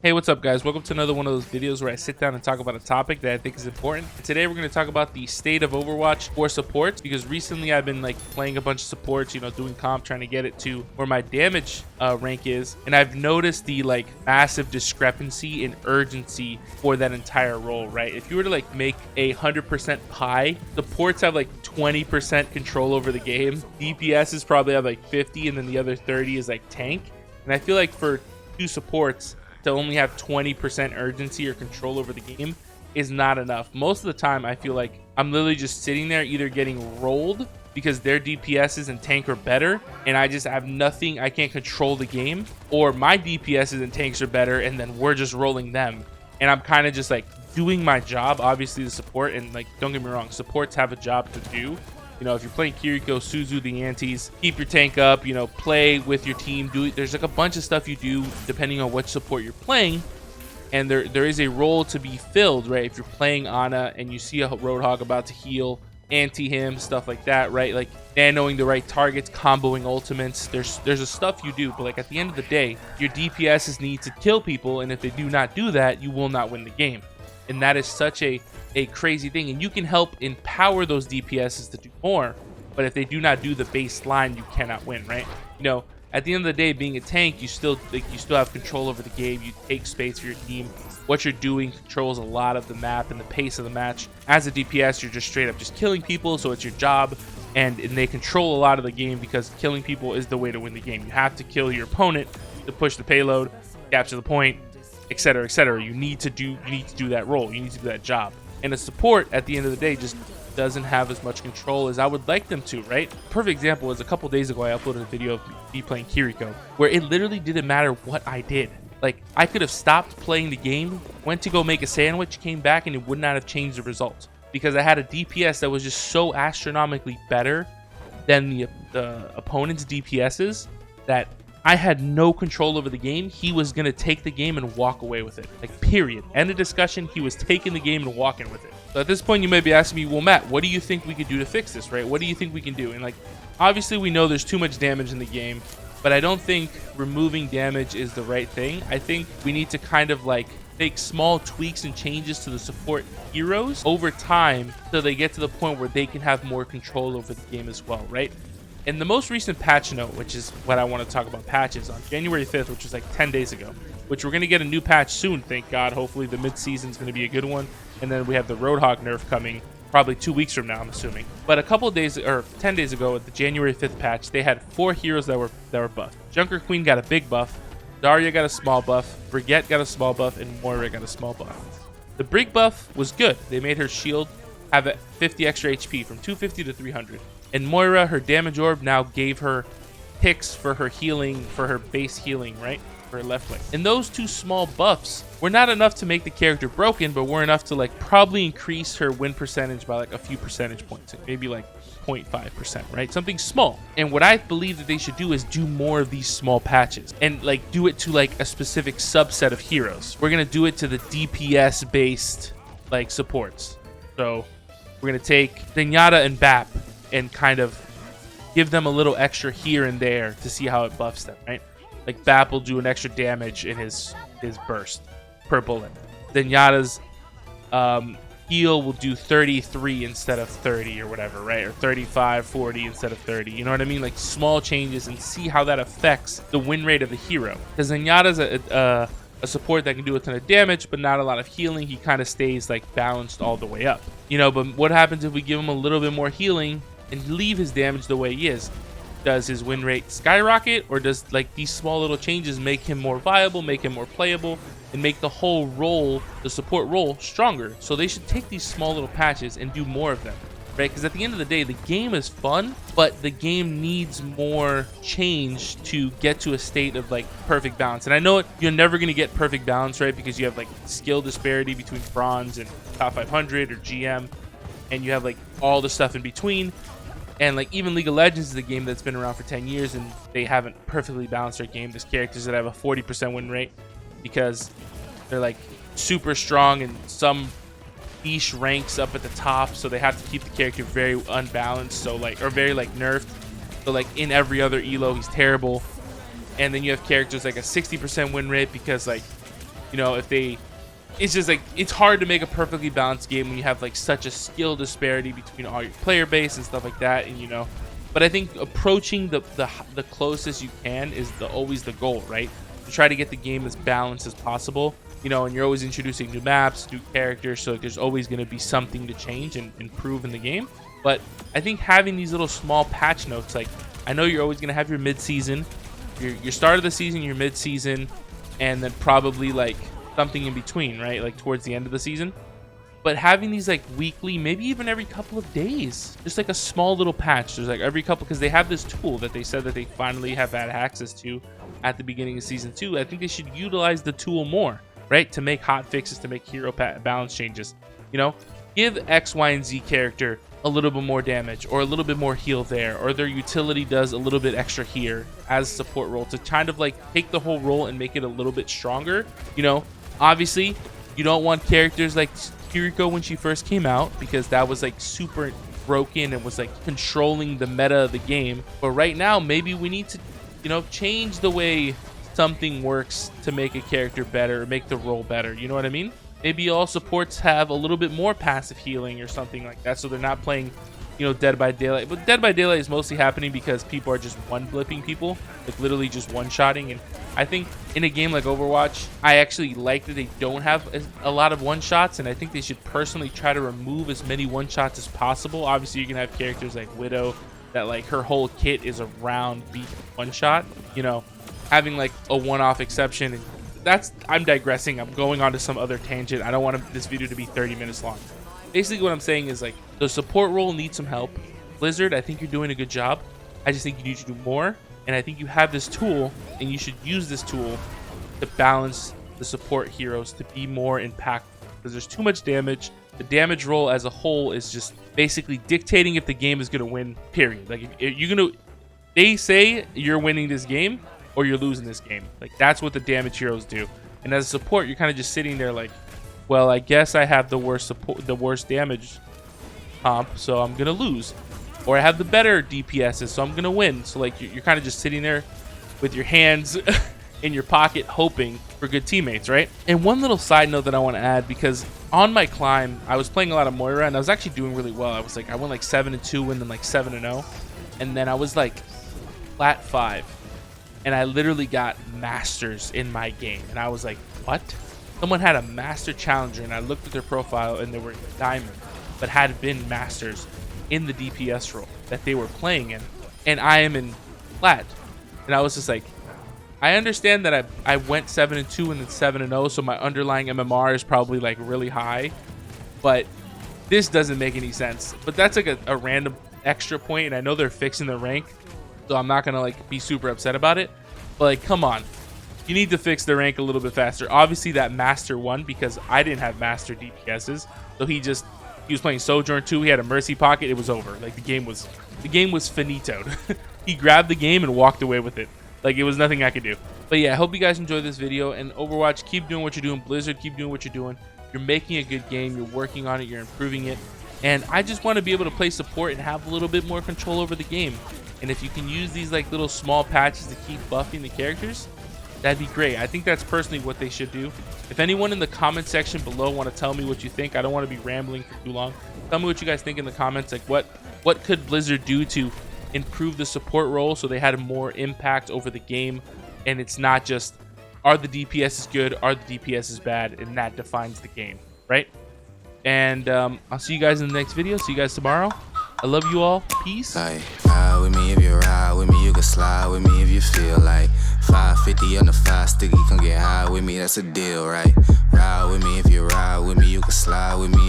Hey, what's up guys? Welcome to another one of those videos where I sit down and talk about a topic that I think is important. And today we're going to talk about the state of Overwatch for supports, because recently I've been playing a bunch of supports, doing comp, trying to get it to where my damage rank is, and I've noticed the massive discrepancy in urgency for that entire role, right? If you were to make a 100% pie, supports have 20% control over the game. DPS is probably have 50, and then the other 30 is tank. And I feel like for two supports to only have 20% urgency or control over the game is not enough. Most of the time I feel like I'm literally just sitting there either getting rolled because their DPSs and tank are better and I just have nothing, I can't control the game, or my DPSs and tanks are better and then we're just rolling them and I'm kind of just doing my job. Obviously the support, and don't get me wrong, supports have a job to do. If you're playing Kiriko, Suzu, the antis, keep your tank up, play with your team. There's a bunch of stuff you do depending on what support you're playing. And there is a role to be filled, right? If you're playing Ana and you see a Roadhog about to heal, anti him, stuff like that, right? Knowing the right targets, comboing ultimates. There's a stuff you do, but at the end of the day, your DPSs need to kill people. And if they do not do that, you will not win the game. And that is such a crazy thing, and you can help empower those DPSs to do more, but if they do not do the baseline, you cannot win, right? At the end of the day, being a tank, you still have control over the game. You take space for your team. What you're doing controls a lot of the map and the pace of the match. As a DPS, you're just straight up just killing people, so it's your job, and they control a lot of the game because killing people is the way to win the game. You have to kill your opponent to push the payload, capture the point, etc., etc. You need to do that role. You need to do that job. And a support, at the end of the day, just doesn't have as much control as I would like them to, right? Perfect example is a couple days ago I uploaded a video of me playing Kiriko where it literally didn't matter what I did. I could have stopped playing the game, went to go make a sandwich, came back, and it would not have changed the result because I had a DPS that was just so astronomically better than the opponent's DPSs that I had no control over the game. He was going to take the game and walk away with it. Period. End of discussion. He was taking the game and walking with it. So at this point, you may be asking me, well, Matt, what do you think we could do to fix this, right? What do you think we can do? And obviously we know there's too much damage in the game, but I don't think removing damage is the right thing. I think we need to kind of make small tweaks and changes to the support heroes over time so they get to the point where they can have more control over the game as well, right? In the most recent patch note, which is what I want to talk about patches, on January 5th, which was 10 days ago, which we're going to get a new patch soon, thank God. Hopefully the mid-season is going to be a good one. And then we have the Roadhog nerf coming probably 2 weeks from now, I'm assuming. But a couple of days, or 10 days ago, at the January 5th patch, they had 4 heroes that were buffed. Junker Queen got a big buff, Zarya got a small buff, Brigitte got a small buff, and Moira got a small buff. The Brig buff was good. They made her shield have 50 extra HP from 250 to 300. And Moira, her damage orb now gave her ticks for her healing, for her base healing, right? For her left leg. And those 2 small buffs were not enough to make the character broken, but were enough to probably increase her win percentage by a few percentage points, maybe 0.5%, right? Something small. And what I believe that they should do is do more of these small patches and do it to a specific subset of heroes. We're gonna do it to the DPS based supports. So we're gonna take Zenyatta and BAP and kind of give them a little extra here and there to see how it buffs them, right? BAP will do an extra damage in his burst per bullet. Zenyatta's heal will do 33 instead of 30 or whatever, right? Or 35, 40 instead of 30. You know what I mean? Small changes, and see how that affects the win rate of the hero. Because Zenyatta's a support that can do a ton of damage, but not a lot of healing. He kind of stays balanced all the way up. But what happens if we give him a little bit more healing and leave his damage the way he is? Does his win rate skyrocket, or does these small little changes make him more viable, make him more playable, and make the whole role, the support role, stronger? So they should take these small little patches and do more of them, right? Because at the end of the day, the game is fun, but the game needs more change to get to a state of perfect balance. And I know you're never going to get perfect balance, right? Because you have skill disparity between bronze and top 500 or GM, and you have all the stuff in between. And even League of Legends is a game that's been around for 10 years and they haven't perfectly balanced their game. There's characters that have a 40% win rate because they're super strong in some niche ranks up at the top, so they have to keep the character very unbalanced, so or very nerfed. So in every other elo he's terrible. And then you have characters a 60% win rate because You know, if they, it's just like, it's hard to make a perfectly balanced game when you have like such a skill disparity between all your player base and stuff like that. And you know, but I think approaching the closest you can is always the goal, right? To try to get the game as balanced as possible. You know, and you're always introducing new maps, new characters, so there's always going to be something to change and improve in the game. But I think having these little small patch notes, like, I know you're always going to have your mid-season, your start of the season, your mid-season, and then probably like something in between, right? Like towards the end of the season. But having these like weekly, maybe even every couple of days, just like a small little patch. There's like every couple, because they have this tool that they said that they finally have had access to at the beginning of season 2. I think they should utilize the tool more, right? To make hot fixes, to make hero balance changes. You know, give X, Y, and Z character a little bit more damage, or a little bit more heal there, or their utility does a little bit extra here as a support role, to kind of like take the whole role and make it a little bit stronger. You know, obviously you don't want characters like Kiriko when she first came out, because that was like super broken and was like controlling the meta of the game. But right now, maybe we need to, you know, change the way something works to make a character better, make the role better. You know what I mean? Maybe all supports have a little bit more passive healing or something like that, so they're not playing, you know, Dead by Daylight. But Dead by Daylight is mostly happening because people are just one-blipping people, like literally just one-shotting. And I think in a game like Overwatch, I actually like that they don't have a lot of one-shots, and I think they should personally try to remove as many one-shots as possible. Obviously, you can have characters like Widow that like her whole kit is around beat one-shot, you know, having like a one-off exception. And I'm digressing. I'm going on to some other tangent. I don't want this video to be 30 minutes long. Basically what I'm saying is, like, the support role needs some help. Blizzard, I think you're doing a good job. I just think you need to do more, and I think you have this tool, and you should use this tool to balance the support heroes to be more impactful, because there's too much damage. The damage roll as a whole is just basically dictating if the game is going to win, period. Like, if you're going to, they say you're winning this game or you're losing this game. Like, that's what the damage heroes do. And as a support, you're kind of just sitting there like, well, I guess I have the worst support, the worst damage comp, so I'm gonna lose. Or I have the better DPSs, so I'm gonna win. So like, you're kind of just sitting there with your hands in your pocket, hoping for good teammates, right? And one little side note that I want to add, because on my climb, I was playing a lot of Moira, and I was actually doing really well. I went like 7-2 and then like 7-0, and then I was like flat 5. And I literally got masters in my game. And I was like, what? Someone had a master challenger, and I looked at their profile, and they were diamond, but had been masters in the DPS role that they were playing in. And I am in flat. And I was just like, I understand that I went 7-2 and then 7-0, so my underlying MMR is probably like really high. But this doesn't make any sense. But that's like a random extra point, and I know they're fixing the rank, so I'm not gonna like be super upset about it. But like, come on, you need to fix the rank a little bit faster. Obviously that master won because I didn't have master DPSs, so he was playing Sojourn 2. He had a mercy pocket. It was over. Like, the game was finitoed. He grabbed the game and walked away with it. Like, it was nothing I could do. But yeah, I hope you guys enjoyed this video. And Overwatch, keep doing what you're doing. Blizzard, keep doing what you're doing. You're making a good game. You're working on it. You're improving it. And I just want to be able to play support and have a little bit more control over the game. And if you can use these like little small patches to keep buffing the characters, that'd be great. I think that's personally what they should do. If anyone in the comment section below want to tell me what you think, I don't want to be rambling for too long. Tell me what you guys think in the comments. Like, what could Blizzard do to improve the support role so they had more impact over the game, and it's not just, are the DPS good, are the DPS bad, and that defines the game, right? And I'll see you guys in the next video. See you guys tomorrow. I love you all. Peace. Like, ride with me if you ride with me, you can slide with me if you feel like 550 on the 5 sticky, come get high with me, that's a deal, right? Ride with me if you ride with me, you can slide with me.